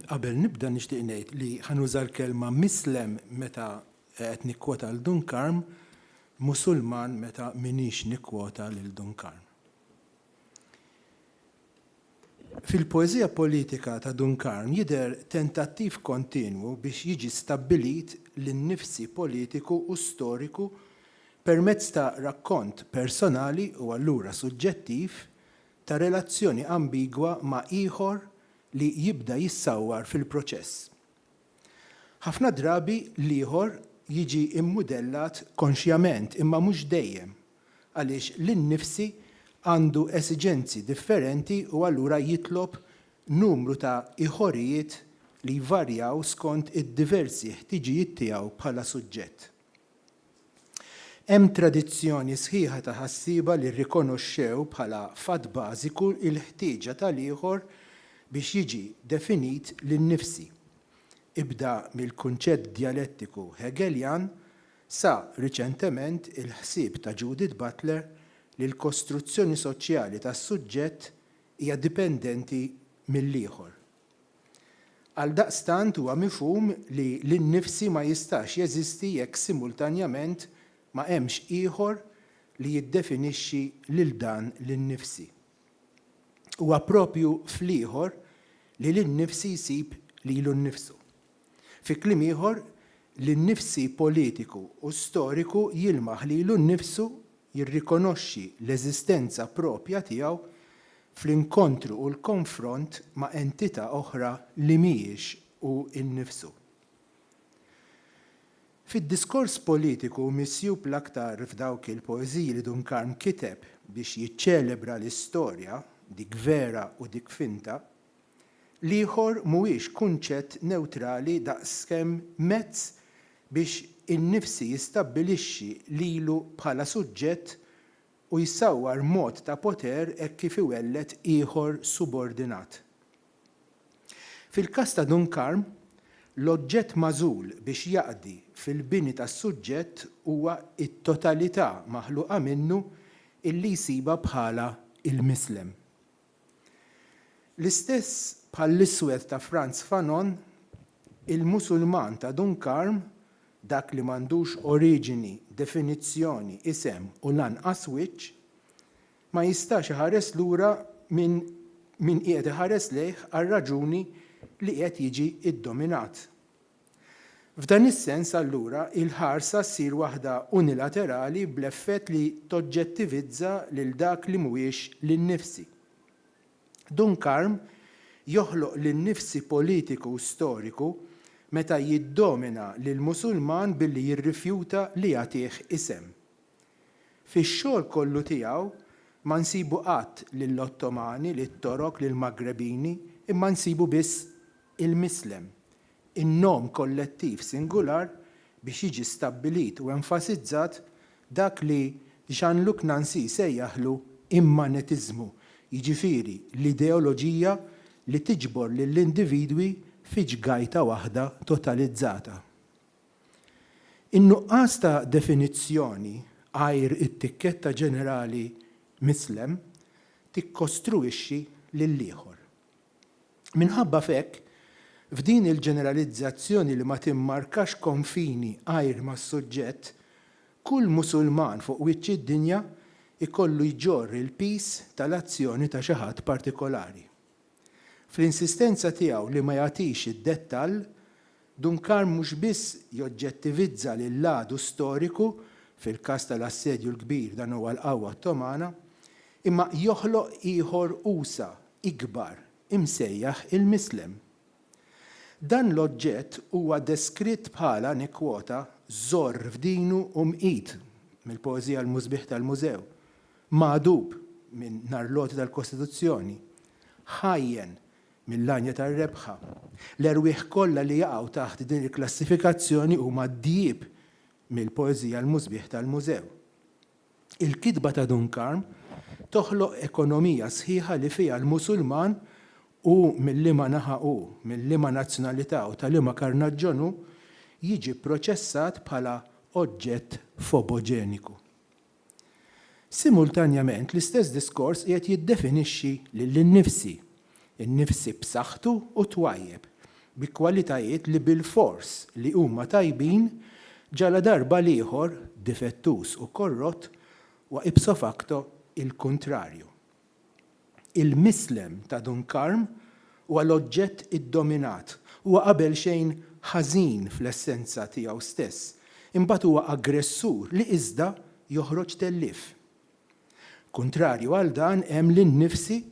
Qabel nibda nixtieq ngħid li ħanuża l-kelma mislem meta qed nikkwota l Dunkarm, Musulman meta minix nikkwota lil Dunkarm. Fil-poeżija politika ta' Dunkarm jidher tentattiv kontinwu biex jiġi stabbilit l-innifsi politiku u storiku permezz ta' rakkont personali u allura suġġettiv ta' relazzjoni ambigwa ma' ieħor li jibda jissawwar fil-proċess. Ħafna drabi l-ieħor jiġi immodellat konxjament imma mhux dejjem għaliex l-innifsi għandu esiġenzi differenti u allura jitlob numru ta' ieħorijiet li jvarjaw skont id-diversi ħtiġijiet tiegħu bħala suġġett. Hemm tradizzjoni sħiħa ta' ħassiba li rrikonoxxew bħala fatt bażiku l-ħtieġa tal-ieħor biex jiġi definit lin-nifsi. Ibda mill-kunċett dialettiku Hegeljan sa riċentement il-ħsieb ta' Judith Butler li l-kostruzzjoni soċjali tas-suġġett hija dipendenti mill-ieħor. Għaldaqstant huwa mifhum li l-innifsi ma jistax jeżisti jekk simultanjament ma hemmx ieħor li jiddefinixxi lil dan l-innifsi. Huwa proprju fl-ieħor li l-innifsi jsib lilu nnifsu. Fi kliem ieħor, l-innifsi politiku u storiku jilmaħ lilu nnifsu jirrikonoxxi l-eżistenza proprja tiegħu fl-inkontru u l-konfront ma' entità oħra li mhijiex hu nnifsu. Fid-diskors politiku misjub l-aktar f'dawk il-poeżiji li Dunkarm kiteb biex jiċċelebra l-istorja dik vera u dik finta, l-ieħor mhuwiex kunċett newtrali daqskemm mezz biex in-nifsi jistabbilixxi lilu bħala suġġett u jsawwar mod ta' poter hekk kif iwellet ieħor subordinat. Fil-każ ta' Dunkarm, l-oġġett magħżul biex jaqdi fil-bini tas-suġġett huwa t-totalità maħluqa minnu illi jsiba bħala il-mislem. L-istess bħall-iswed ta' Franz Fanon, il-Musulman ta' Dunkarm, dak li m'għandux oriġini, definizzjoni, isem u lanqas wiċċ, ma jistax iħares lura min qiegħed iħares lejh għal raġuni li qed jiġi iddominat. F'dan is-sens allura il-ħarsa ssir waħda unilaterali bl-effett li toġġettivizza lil dak li mhuwiex lin-nifsi. Dunkarm joħloq lin-nifsi politiku u storiku meta jiddomina lill-Musulman billi jirrifjuta li jagħtih isem. Fix-xogħol kollu tiegħu ma nsibu qatt lill-Ottomani, lit-Torok, lill-Magrebini, imma nsibu biss il-mislem, in-nom kollettiv singular biex jiġi stabbilit u enfasizzat dak li Jean-Luc Nancy sejjaħlu immanetiżmu, jiġifieri l-ideoloġija li tiġbor lill-individwi fi ġgajta waħda totalizzata. In-nuqqas ta' definizzjoni għajr it-tikketta ġenerali mislem tikkostruixxi lill-ieħor. Minħabba f'hekk, f'din il-ġeneralizzazzjoni li ma timmarkax konfini għajr mas-suġġett, kull Musulman fuq wiċċ id-dinja ikollu jġorr il-pis tal-azzjoni ta' xi ħadd partikolari. Fl-insistenza tiegħu li ma jagħtix id-dettall, Dunkarm mhux biss joġġettivizza lill-għadu storiku fil-każ tal-assedju l-kbir dan huwa l-qawwa Ottomana, imma joħloq ieħor usa ikbar imsejjaħ il-mislem. Dan l-oġġett huwa deskritt bħala nikkwota żorr f'dinu u mqit mill-poeżija l-Mużbieħ tal-Mużew, magħdub minn narloti tal-Kostituzzjoni, ħajjen mill-lanja tar-rebħa. L-erwieħ kollha li jaqgħu taħt din il-klassifikazzjoni huma ddieb mill-poeżija l-Mużbieħ tal-Mużew. Il-kitba ta' Dunkarm toħloq ekonomija sħiħa li fiha l-Musulman u mill-liema naħa u mill-liema nazzjonalità u tal-liema karnaġġonu jiġi proċessat bħala oġġett foboġeniku. Simultanjament l-istess diskors qiegħed jiddefinixxi lill-innifsi, in-nifsi b'saħħtu u twajjeb, bi kwalitajiet li bil-fors li huma tajbin ġala darba l-ieħor difettus u korrott wa ipso facto il-kontrarju. Il-mislem ta' Dunkarm huwa l-oġġett iddominat huwa qabel xejn ħażin fl-essenza tiegħu stess, imbagħad huwa aggressur li iżda joħroġ tellif. Kontrarju għal dan hemm lin-nifsi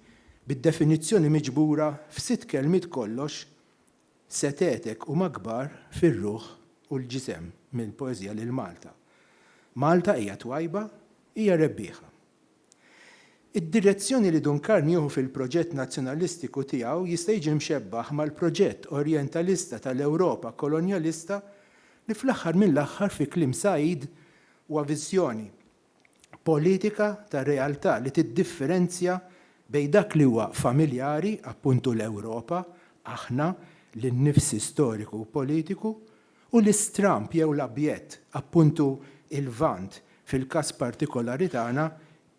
bid-definizzjoni miġbura f'sitt kelmiet kollox setetek huma kbar fir-ruħ u l-ġisem mill-poeżija lil Malta. Malta hija twajba, hija rebbieħa. Id-direzzjoni li Dunkarm jieħu fil-proġett nazzjonalistiku tiegħu jista' jiġi mxebbaħ mal-proġett orjentalista tal-Ewropa kolonjalista li fl-aħħar mill-aħħar fi kliem Said huwa viżjoni politika ta' realtà li tiddifferenzja bejn dak li huwa familjari, appuntu l-Ewropa, aħna, lin-nifsi storiku u politiku, u l-istramp jew l-abjett, appuntu il-vant, fil-każ partikolari tagħna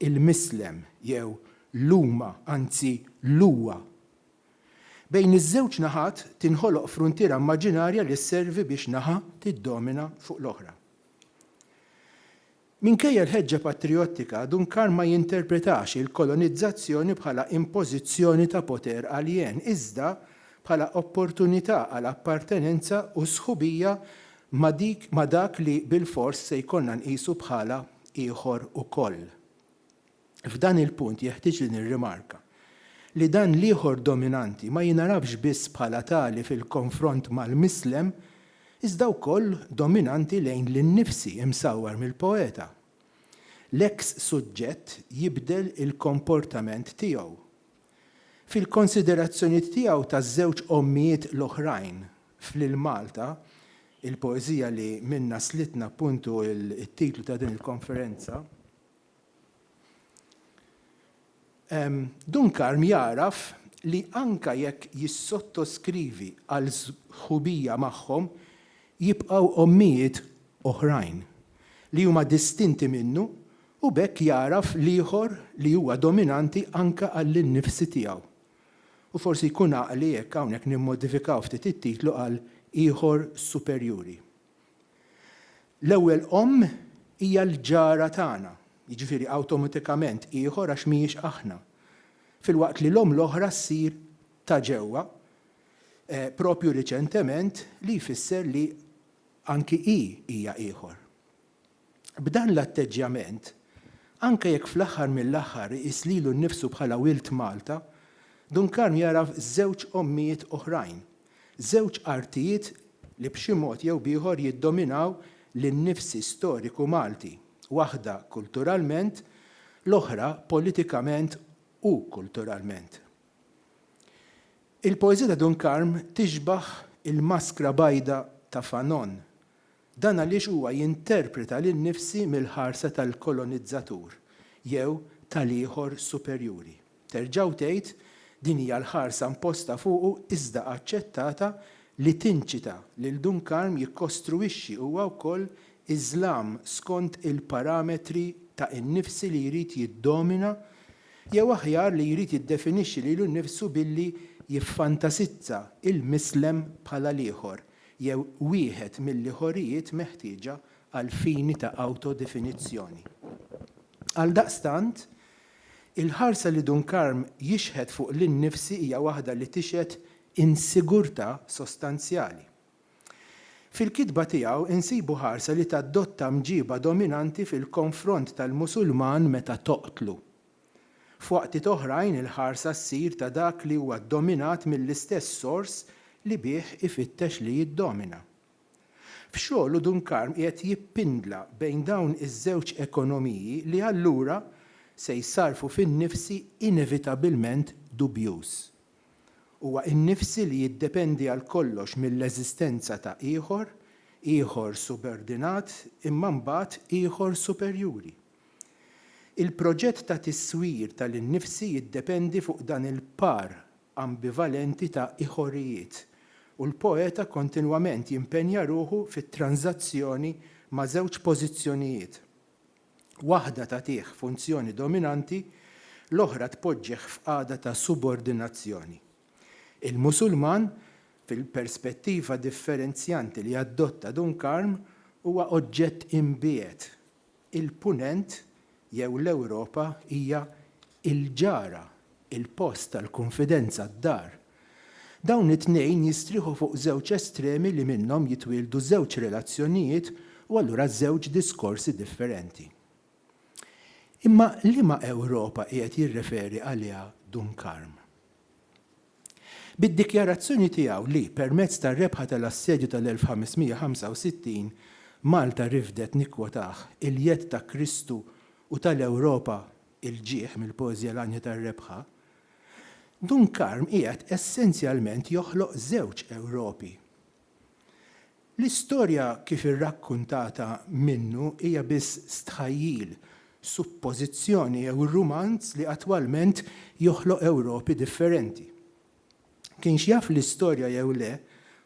il-mislem jew l-huma, anzi l-huwa. Bejn iż-żewġ naħat tinħoloq fruntiera immaġinarja li sservi biex naħa tiddomina fuq l-oħra. Minkejja l-ħeġġa patriottika, Dunkarm ma jinterpretax il-kolonizzazzjoni bħala impożizzjoni ta' poter alien, iżda bħala opportunità għal appartenenza u sħubija ma' dak li bil-fors se jkollna nqisu bħala ieħor ukoll. F'dan il-punt jeħtieġ li nirrimarka li dan l-ieħor dominanti ma jinarabx biss bħala tali fil-konfront mal-mislem, iżda wkoll dominanti lejn lin-nifsi imsawwar mill-poeta. L-eks suġġett jibdel il-komportament tiegħu. Fil-konsiderazzjoni tiegħu taż-żewġ ommijiet l-oħrajn fl-Malta, il-poeżija li minna slitna appuntu il-titlu ta' din il-konferenza, Dunkarm jaraf li anka jekk jissottoskrivi għal sħubija magħhom jibqgħu ommijiet oħrajn li huma distinti minnu u bekk jaraf l-ieħor li huwa dominanti anka għall-innifsi tiegħu. U forsi jkun għaqli jekk hawnhekk nimmodifikaw ftit it-titlu għal ieħor superjuri. L-ewwel hija l-ġara tagħna, jiġifieri awtomatikament ieħor għax mhijiex aħna. Filwaqt li l-oħra ssir ta' ġewwa, propju riċentement li jfisser li anki hija ieħor. B'dan l-atteġġjament, anke jekk fl-aħħar mill-aħħar islilu nnifsu bħala wilt Malta, Dunkarm jaraf żewġ ommijiet oħrajn, żewġ artijiet li b'xi mod jew bieħor jiddominaw lin-nifsi storiku Malti, waħda kulturalment, l-oħra politikament u kulturalment. Il-poeżija ta' Dunkarm tixbaħ il-maskra bajda ta' Fanon, dan għaliex huwa jinterpreta lin-nifsi mill-ħarsa tal-kolonizzatur jew tal-ieħor superjuri. Terġgħu tgħid din hija l-ħarsa imposta fuqu iżda aċċettata li tinċita lil Dunkarm jikkostruixxi huwa wkoll Iżlam skont il-parametri ta' in-nifsi li jrid jiddomina jew aħjar li jrid jiddefinixxi lilu nnifsu billi jiffantasizza il-mislem bħala l-ieħor jew wieħed mill-ieħorijiet meħtieġa għal fini ta' autodefinizzjoni. Għaldaqstant, il-ħarsa li Dunkarm jixħed fuq lin-nifsi hija waħda li tixhed insigurtà sostanzjali. Fil-kitba tiegħu insibu ħarsa li tadotta mġiba dominanti fil-konfront tal-Musulman meta toqtlu. F'waqtiet oħrajn il-ħarsa ssir ta' dak li huwa dominat mill-istess sors li bih ifittex li jiddomina. F'xogħlu Dunkarm qiegħed jippindla bejn dawn iż-żewġ ekonomiji li allura se jsarfu fin-nifsi inevitabilment dubjuż. Huwa n-nifsi li jiddependi għal kollox mill-eżistenza ta' ieħor subordinat imma mbagħad ieħor superjuri. Il-proġett ta' tiswir tal-innifsi jiddependi fuq dan il-par ambivalenti ta' ieħorijiet u l-poeta kontinwament jimpenja ruħu fit-tranzazzjoni ma' żewġ pożizzjonijiet. Waħda tagħtih funzjoni dominanti, l-oħra tpoġġeh f'qagħda ta' subordinazzjoni. Il-Musulman fil-perspettiva differenzjanti li adotta Dunkarm huwa oġġett imbiet. Il-punent jew l-Ewropa hija il-ġara, il-post tal-konfidenza d-dar. Dawn it-tnejn jistrieħu fuq żewġ estremi li minnhom jitwieldu żewġ relazzjonijiet u allura żewġ diskorsi differenti. Imma liema Ewropa qiegħed jirreferi għaliha Dunkarm? Bid-dikjarazzjoni tiegħu li permezz tar-rebħa tal-assedju tal-1565 Malta rifdet nikkwotah il-jed ta' Kristu u tal-Ewropa il-ġieħ mill-poeżja l-anja tar-rebħa, Dunkarm qiegħed essenzjalment joħloq żewġ Ewropi. L-istorja kif irrakkuntata minnu hija biss stħajjil, suppożizzjoni jew rumanz li attwalment joħloq Ewropi differenti. Kienx jaf l-istorja jew le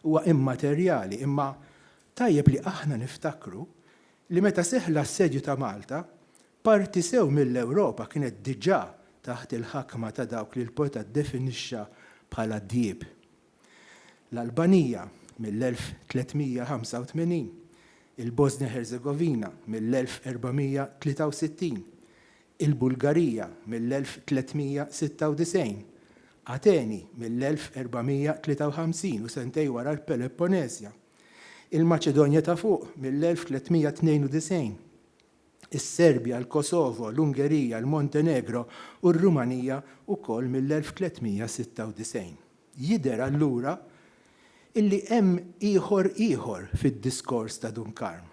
huwa immaterjali, imma tajjeb li aħna niftakru li meta seħħ l-assedju ta' Malta, parti sew mill-Ewropa kienet diġà taħt il-ħakma ta' dawk li l-poeta ddefinixxa bħala djieb. L-Albanija mill-1385, il-Bosnia Herzegovina mill-1463, il-Bulgarija mill-1396, Ateni mill-1453 u sentej wara l-Peloponnesja, il-Maċedonja ta' fuq mill-1392, is-Serbja, l-Kosovo, l-Ungerija, l-Montenegro u r-Rumanija wkoll mill-1396. Jidher allura illi hemm ieħor fid-diskors ta' Dunkarm.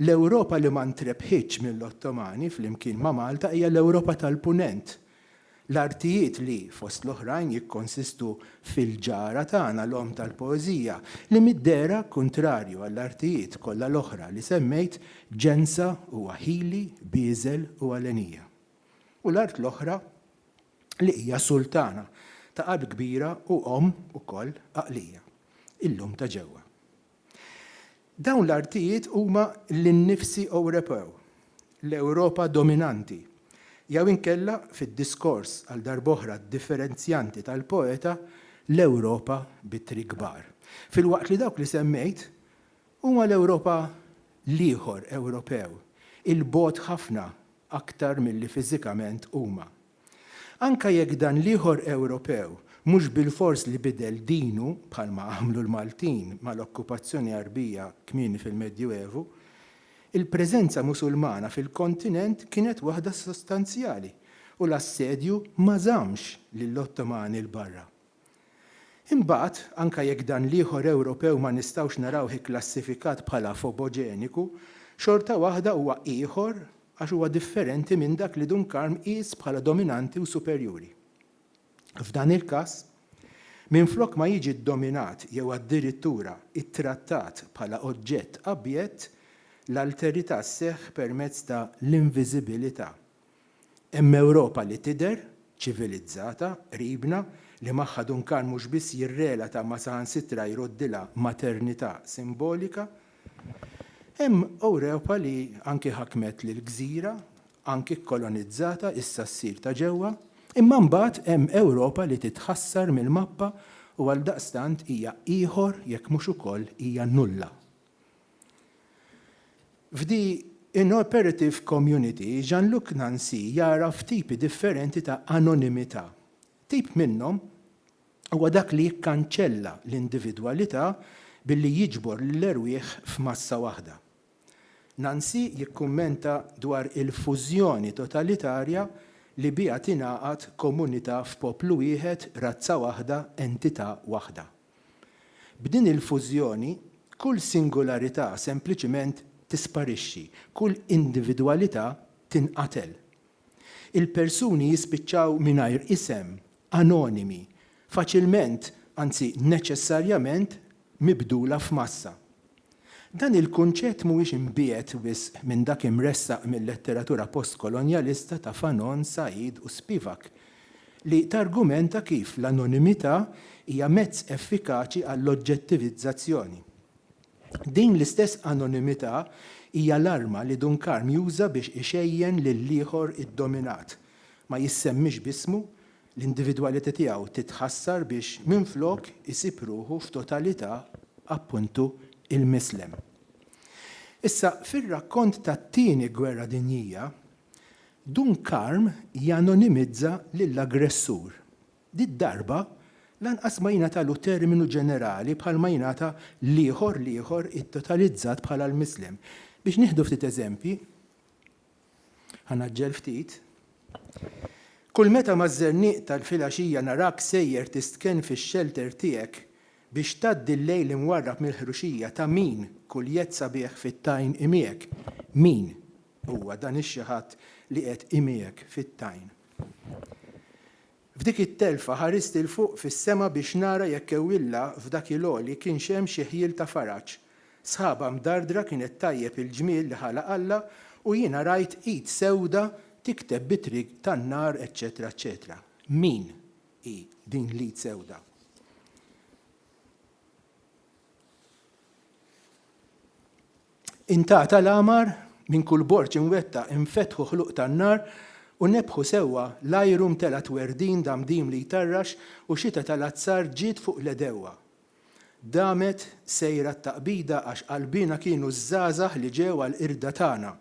L-Ewropa li ma ntrebħitx mill-Ottomani flimkien ma' Malta hija l-Ewropa tal-Punent. L-artijiet li fost l-oħrajn jikkonsistu fil-ġara tagħna l-om tal-poeżija li middera kontrarju għall-artijiet kollha l-oħra li semmejt ġensa u Aħili, Biżel u Alenija. U l-art l-oħra li hija sultana ta' qalb kbira u ukoll aqlija, illum ta' ġewwa. Dawn l-artijiet huma l-innifsi Ewropew, l-Ewropa dominanti, jew inkella fid-diskors għal darb'oħra differenzjanti tal-poeta l-Ewropa bit-tri kbar. Filwaqt li dawk li semmejt huma l-Ewropa l-ieħor Ewropew, il-bogħod ħafna aktar milli fiżikament huma. Anka jekk dan l-ieħor Ewropew mhux bil-fors li bidel dinu bħalma għamlu l-Maltin mal-okkupazzjoni Arbija kmieni fil-Medjuevu, il-preżenza Musulmana fil-kontinent kienet waħda sostanzjali u l-assedju ma żammx lill-Ottomani l-barra. Imbagħad, anke jekk dan l-ieħor Ewropew ma nistgħux narawh ikklassifikat bħala foboġeniku, xorta waħda huwa ieħor għax huwa differenti minn dak li Dunkarm qis bħala dominanti u superjuri. F'dan il-każ, minflok ma jiġi ddominat jew addirittura ittrattat bħala oġġett abjett, l-alterità sseħħ permezz ta' l-inviżibilità. Hemm Ewropa li tidher, ċivilizzata, qribna, li magħha Dunkarm mhux biss jirrelata ma saħansitra jroddilha maternità simbolika. Hemm Ewropa li anke ħakmet lil gżira, anke kolonizzata issa ssir ta' ġewwa, imma mbagħad hemm Ewropa li titħassar mill-mappa u għaldaqstant hija ieħor jekk mhux ukoll hija nulla. F'di inoperative community, Jean-Luc Nancy jara f'tipi differenti ta' anonimità. Tip minnhom huwa dak li jikkanċella l-individwalità billi jiġbor l-erwieħ f'massa waħda. Nancy jikkummenta dwar il-fużjoni totalitarja li biha tingħaqad komunità f'poplu wieħed, razza waħda, entità waħda. B'din il-fużjoni, kull singolarità sempliċiment tisparixxi, kull individwalità tinqatel. Il-persuni jispiċċaw mingħajr isem, anonimi, faċilment, anzi neċessarjament, mibdula f'massa. Dan il-kunċett mhuwiex imbiegħed wisq minn dak imressaq mill-letteratura postkolonjalista ta' Fanon, Said u Spivak, li targumenta kif l-anonimità hija mezz effikaċi għall-oġġettivizzazzjoni. Din l-istess anonimità hija l-arma li Dunkarm juża biex ixejjen lill-ieħor iddominat. Ma jissemmix bismu, L-individwalità tiegħu titħassar biex minflok isib ruħu f'totalità appuntu il-mislem. Issa fir-rakkont tat-tieni gwerra dinjija, Dunkarm janonimizza lill-aggressur. Did-darba lanqas ma jingħatalu terminu ġenerali bħal ma jingħata l-ieħor it-totalizzat bħala l-mislem. Biex nieħdu ftit eżempji, ħanaġġel ftit. Kull meta maż-żernieq tal-filgħaxija narak sejjer tistken fix-shelter tiegħek biex tgħaddi l-lejl imwarrab mill-ħruxija ta' min kull jett sabiħ fit-tajn imiegħek. Min huwa dan ix-xi ħadd li qed imiegħek fit-tajn. F'dik it-telfa ħarist il fuq fis-sema biex nara jekk ewwilla f'dak il-għoli kien hemm xi ħjiel ta' faraġ. Sħaba mdardra kienet tajjeb il-ġmiel li ħalaq Alla u jiena rajt id sewda tikteb bitrig tan-nar, eċċetera, eċċetera. Min hi din l-id sewda? Intata l-amar minn kull borġ imwetta infetħu ħluq tan-nar u nebħu sewwa l-ajru mtela twerdin damdim li jtarrax u xita tal-azzar ġiet fuq l-edewwa. Damet sejra t-taqbida għax qalbina kienu żgħażagħ li ġew għall-qirda tagħna.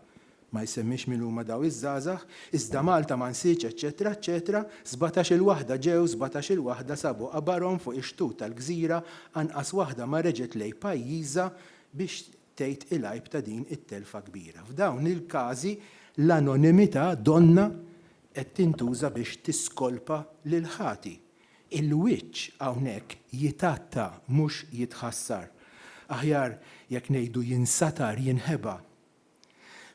Ma jsemmix min huma daw iż-żgħażagħ, iżda Malta ma nsitx, eċċetera, eċċetera, 17-il waħda ġew, 17-il waħda sabu qabarhom fuq ix-xtut tal-gżira anqas waħda ma reġgħet lejn pajjiżha biex tgħid il-għajb ta' din it-telfa kbira. F'dawn il-każi l-anonimità donna qed tintuża biex tiskolpa lil ħati. Il-wiċċ hawnhekk jitatta mhux jitħassar. Aħjar jekk ngħidu jinsatar jinħeba.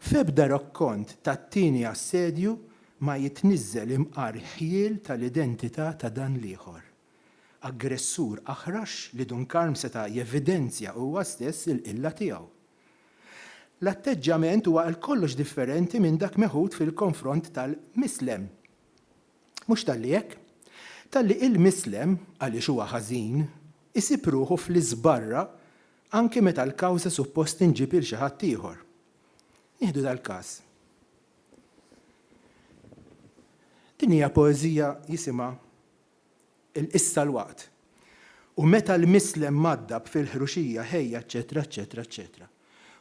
F'ebda rakkont tat-tieni assedju ma jitniżżel imqar ħjiel tal-identità ta' dan l-ieħor. Aggressur aħrax li Dunkarm seta' jevidenzja huwa stess il-qilla tiegħu. L-atteġġament huwa l-kollox differenti minn dak meħud fil-konfront tal-mislem. Mhux tal-li hekk, tal-li il-mislem għaliex huwa ħażin isib ruħu fl-iżbarra anke meta l-kawża suppost inġib il xi ħadd ieħor. Nieħdu dal-każ. Din hija poeżija jisimha il-qissa l-waqt. U meta l-mislem maddab fil-ħruxija ħejja, eċetera, eċetera, eċetera.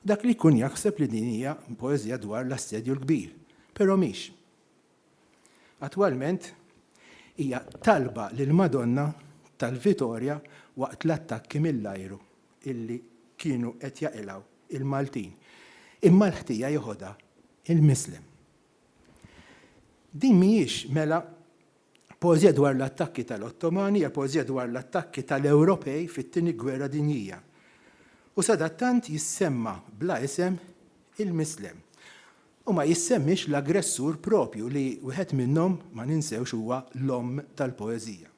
Dak li jkun jaħseb li din hija poeżija dwar l-assedju l-kbir, però mhix. Attwalment hija talba lil Madonna tal-Vitorja waqt l-attakki mill-ajru illi kienu qed jaqilgħu il-Maltin. Imma l-ħtija joħodha il-mislem. Din mhijiex mela poeżija dwar l-attakki tal-Ottomani, hija poeżija dwar l-attakki tal-Ewropej fit-tieni gwerra dinjija. U sadattant jissemma bla isem il-mislem. U ma jissemmix l-aggressur propju li wieħed minnhom ma ninsewx huwa l-omm tal-poeżija.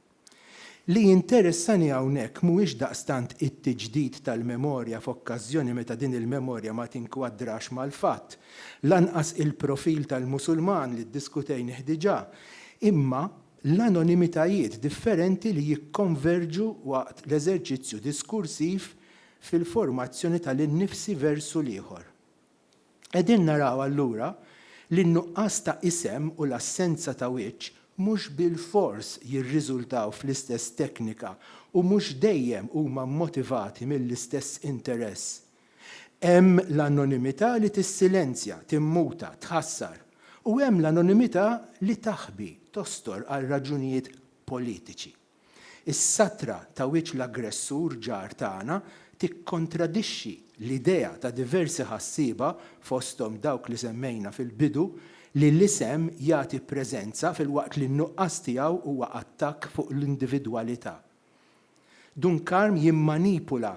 Li jinteressani hawnhekk mhuwiex daqstant it-tiġdid tal-memorja f'okkażjoni meta din il-memorja ma tinkwadrax mal-fatt, lanqas il-profil tal-Musulman li ddiskutejnih diġà, imma l-anonimitajiet differenti li jikkonverġu waqt l-eżerċizzju diskursiv fil-formazzjoni tal-innifsi versu l-ieħor. Qegħdin naraw allura li n-nuqqas ta' isem u l-assenza ta' wiċċ mhux bil-fors jirriżultaw fl-istess teknika u mhux dejjem huma mmotivati mill-istess interess. Hemm l-anonimità li tissilenzja, timmuta, tħassar, u hemm l-anonimità li taħbi, tostor għal raġunijiet politiċi. Is-satra ta' wiċċ l-aggressur ġar tagħna tikkontradixxi l-idea ta' diversi ħassiba fosthom dawk li semmejna fil-bidu li l-isem jagħti preżenza fil-waqt li n-nuqqas tiegħu huwa attakk fuq l-individwalità. Dunkarm jimmanipula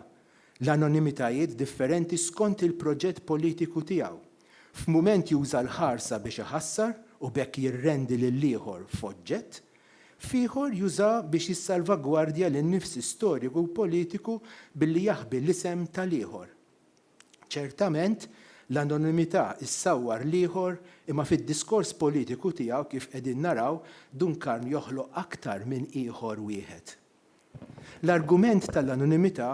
l-anonimitajiet differenti skont il-proġett politiku tiegħu. F'mument juża l-ħarsa biex iħassar u bekk jirrendi lill-ieħor f'oġġett, f'ieħor juża biex jissalvagwardja lin-nifsi storiku u politiku billi jaħbi l-isem tal-ieħor. Ċertament, l-anonimità issawwar l-ieħor imma fid-diskors politiku tiegħu kif qegħdin naraw Dunkarm joħloq aktar minn ieħor wieħed. L-argument tal-anonimità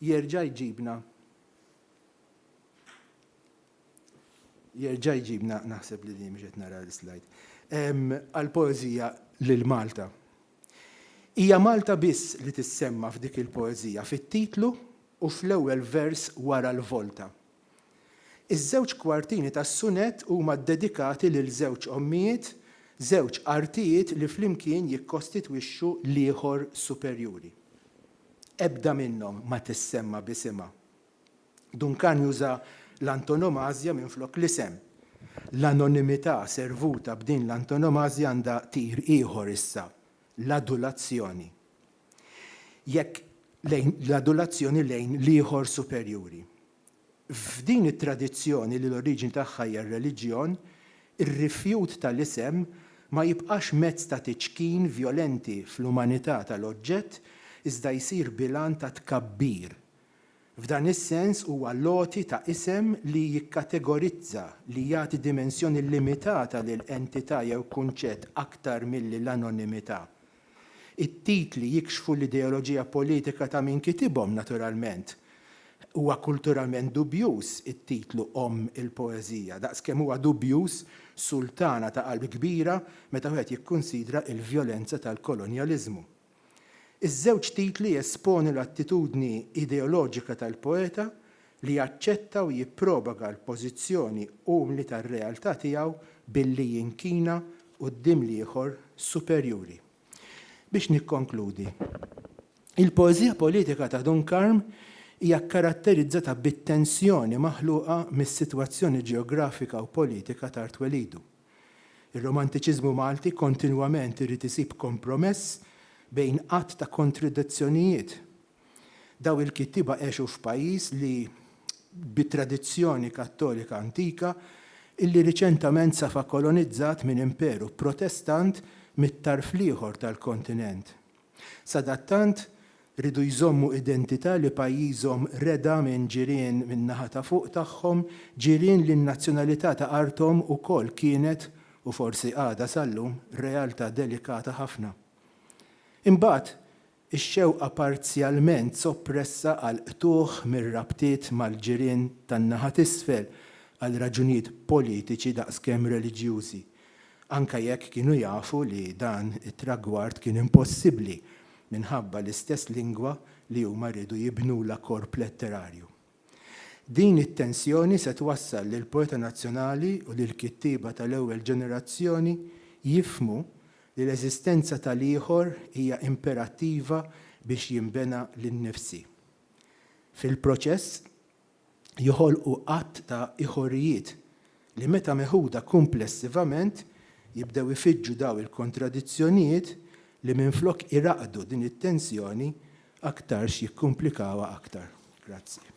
jerġa' jġibna Jerġa' jġibna naħseb li din mhux qed nara l-slide. Għall-poeżija lil Malta. Hija Malta biss li tissemma f'dik il-poeżija fit-titlu u fl-ewwel vers wara l-volta. Iż-żewġ kwartini tas-sunett huma ddedikati lil żewġ ommijiet, żewġ artijiet li flimkien jikkostitwixxu l-ieħor superjuri. Ebda minnhom ma tissemma b'isimha. Duncan juża l-antonomazja minflok l-isem. L-anonimità servuta b'din l-antonomazja għandha tir ieħor issa, l-adulazzjoni. Jekk l-adulazzjoni lejn l-ieħor superjuri. F'din it-tradizzjoni li l-oriġini tagħha hija r-reliġjon, ir-rifjut tal-isem ma jibqax mezz ta' tiċkien vjolenti fl-umanità tal-oġġett iżda jsir bilan ta' tkabbir. F'dan is-sens huwa loti ta' isem li jikkategorizza li jagħti dimensjoni limitata lil entità jew kunċett aktar milli l-anonimità. It-titli jikxfu l-ideoloġija politika ta' min kitibhom naturalment. Huwa kulturalment dubjuż it-titlu il-poeżija, daqskemm huwa dubjuż sultana ta' qalb kbira meta wieħed jikkunsidra l-vjolenza tal-kolonjaliżmu. Iż-żewġ titli jesponu l-attitudni ideoloġika tal-poeta li jaċċetta u jippropaga l-pożizzjoni umli tar-realtà tiegħu billi jinkina quddiem l-ieħor superjuri. Biex nikkonkludi. Il-poeżija politika ta' Duncan hija karatterizzata bit-tensjoni maħluqa mis-sitwazzjoni ġeografika u politika ta' twelidu. Ir-romantiċiżmu Malti kontinwament irid isib kompromess bejn qatt ta' kontradizzjonijiet. Daw il-kittiba għexu f'pajjiż li bit-tradizzjoni kattolika antika illi riċentament safa kolonizzat minn imperu protestant mit-tarf l-ieħor tal-kontinent. Sadattant ridu jżommu identità li pajjiżhom reda minn ġirien minn naħa ta' fuq tagħhom, ġirien li n-nazzjonalità ta' arthom ukoll kienet u forsi għada sallum realtà delikata ħafna. Imbagħad ix-xewqa parzjalment soppressa għal qtuħ mir-rabtiet mal-ġirien tan-naħa t'isfel għal raġunijiet politiċi daqskemm reliġjużi, anke jekk kienu jafu li dan it-tragward kien impossibbli minħabba l-istess lingwa li huma rridu jibnula korp letterarju. Din it-tensjoni se twassal lil poeta nazzjonali u lil kittieba tal-ewwel ġenerazzjoni jifhmu li l-eżistenza tal-ieħor hija imperattiva biex jinbena lin-nifsi. Fil-proċess joħolqu qatt ta' ieħorijiet li meta meħuda komplessivament jibdew ifiġġu daw il-kontradizzjonijiet li minflok iraqdu din it-tensjoni aktarx jikkumplikawha aktar. Grazzi.